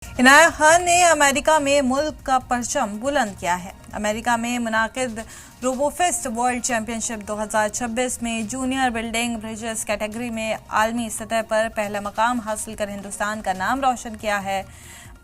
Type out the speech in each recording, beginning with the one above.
इनाया खान ने अमेरिका में मुल्क का परचम बुलंद किया है। अमेरिका में मुनाकिद रोबोफेस्ट वर्ल्ड चैंपियनशिप 2026 में जूनियर बिल्डिंग ब्रिजेस कैटेगरी में आलमी सतह पर पहला मकाम हासिल कर हिंदुस्तान का नाम रोशन किया है।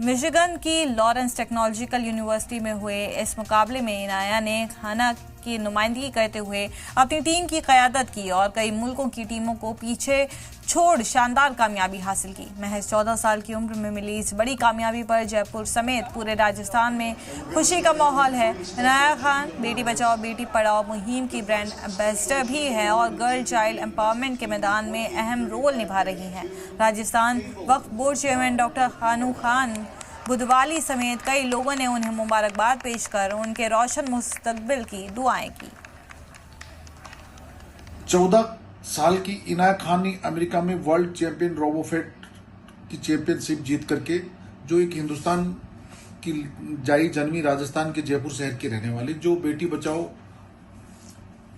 मिशिगन की लॉरेंस टेक्नोलॉजिकल यूनिवर्सिटी में हुए इस मुकाबले में इनाया ने खाना की नुमाइंदगी करते हुए अपनी टीम की क़यादत की और कई मुल्कों की टीमों को पीछे छोड़ शानदार कामयाबी हासिल की। महज 14 साल की उम्र में मिली इस बड़ी कामयाबी पर जयपुर समेत पूरे राजस्थान में खुशी का माहौल है। इनाया खान बेटी बचाओ बेटी पढ़ाओ मुहिम की ब्रांड एम्बेसडर भी है और गर्ल चाइल्ड एम्पावरमेंट के मैदान में अहम रोल निभा रही हैं। राजस्थान वक्फ बोर्ड चेयरमैन डॉक्टर खानू खान बुधवाली समेत कई लोगों ने उन्हें मुबारकबाद पेश कर उनके रोशन मुस्तकबिल की दुआएं की। 14 साल की इनाया खान ने अमेरिका में वर्ल्ड चैंपियन रोबोफेट की चैंपियनशिप जीत करके, जो एक हिंदुस्तान की जाई जन्मी राजस्थान के जयपुर शहर के रहने वाली, जो बेटी बचाओ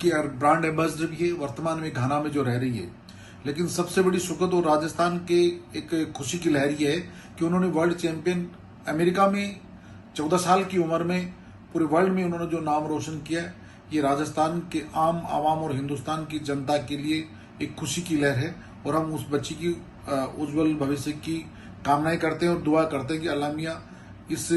की ब्रांड एम्बेसडर भी है, वर्तमान में घाना में जो रह रही है। लेकिन सबसे बड़ी सुखद और राजस्थान के एक खुशी की लहर ये है कि उन्होंने वर्ल्ड चैंपियन अमेरिका में 14 साल की उम्र में पूरे वर्ल्ड में उन्होंने जो नाम रोशन किया है, ये राजस्थान के आम आवाम और हिंदुस्तान की जनता के लिए एक खुशी की लहर है। और हम उस बच्ची की उज्जवल भविष्य की कामनाएं करते हैं और दुआ करते हैं कि अल्लाह मियां इस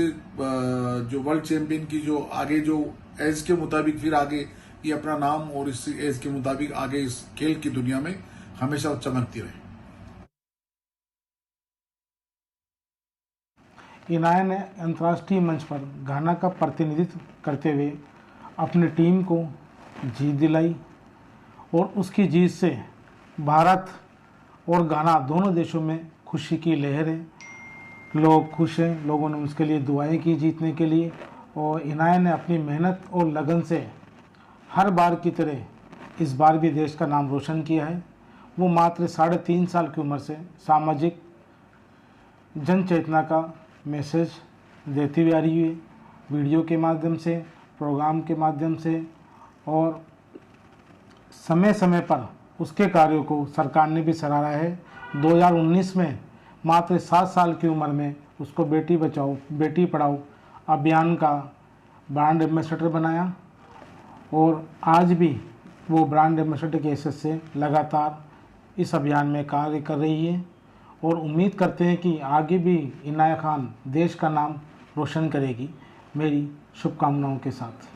जो वर्ल्ड चैंपियन की जो आगे जो एज के मुताबिक फिर आगे ये अपना नाम और इस एज के मुताबिक आगे इस खेल की दुनिया में हमेशा चमकती रहे। इनाया ने अंतर्राष्ट्रीय मंच पर घाना का प्रतिनिधित्व करते हुए अपनी टीम को जीत दिलाई और उसकी जीत से भारत और घाना दोनों देशों में खुशी की लहर है। लोग खुश हैं, लोगों ने उसके लिए दुआएं की जीतने के लिए। और इनाया ने अपनी मेहनत और लगन से हर बार की तरह इस बार भी देश का नाम रोशन किया है। वो मात्र 3.5 साल की उम्र से सामाजिक जन चेतना का मैसेज देती हुई आ रही है, वीडियो के माध्यम से, प्रोग्राम के माध्यम से, और समय समय पर उसके कार्यों को सरकार ने भी सराहा है। 2019 में मात्र 7 साल की उम्र में उसको बेटी बचाओ बेटी पढ़ाओ अभियान का ब्रांड एम्बेसडर बनाया और आज भी वो ब्रांड एम्बेसडर के हैसियत से लगातार इस अभियान में कार्य कर रही है। और उम्मीद करते हैं कि आगे भी इनाया खान देश का नाम रोशन करेगी। मेरी शुभकामनाओं के साथ।